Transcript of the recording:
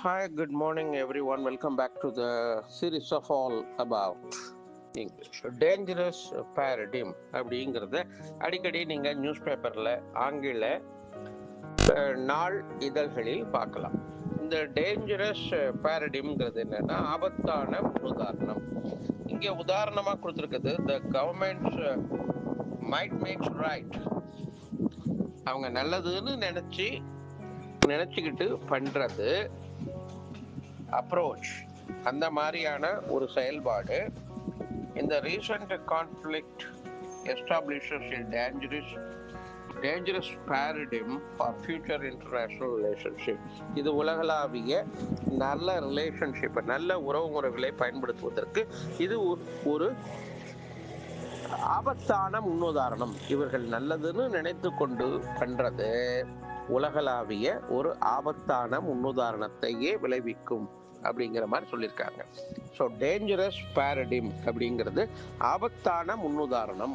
Hi, good morning, everyone. Welcome back to the series of all about English. Dangerous paradigm அப்படிங்கிறத அடிக்கடி நீங்கள் news பேப்பரில் ஆங்கில நாள் இதழ்களில் பார்க்கலாம். இந்த டேஞ்சரஸ் பேரடிம்ங்கிறது என்னன்னா ஆபத்தான முன்னுதாரணம். இங்கே உதாரணமாக கொடுத்துருக்குது த கவர்மெண்ட்ஸ் மைட் மேக்ஸ் ரைட். அவங்க நல்லதுன்னு நினைச்சுக்கிட்டு பண்றது அப்ரோச், அந்த மாதிரியான ஒரு செயல்பாடு. இந்த recent conflict establishes a dangerous paradigm for future international relationship. இது உலகளாவிய நல்ல ரிலேஷன்ஷிப், நல்ல உறவு முறைகளை பயன்படுத்துவதற்கு இது ஒரு ஆபத்தான முன்னுதாரணம். இவர்கள் நல்லதுன்னு நினைத்து கொண்டு பண்றது உலகளாவிய ஒரு ஆபத்தான முன்னுதாரணத்தையே விளைவிக்கும் அப்படிங்கிற மாதிரி சொல்லியிருக்காங்க. ஸோ டேஞ்சரஸ் பேரடிம் அப்படிங்கிறது ஆபத்தான முன்னுதாரணம்.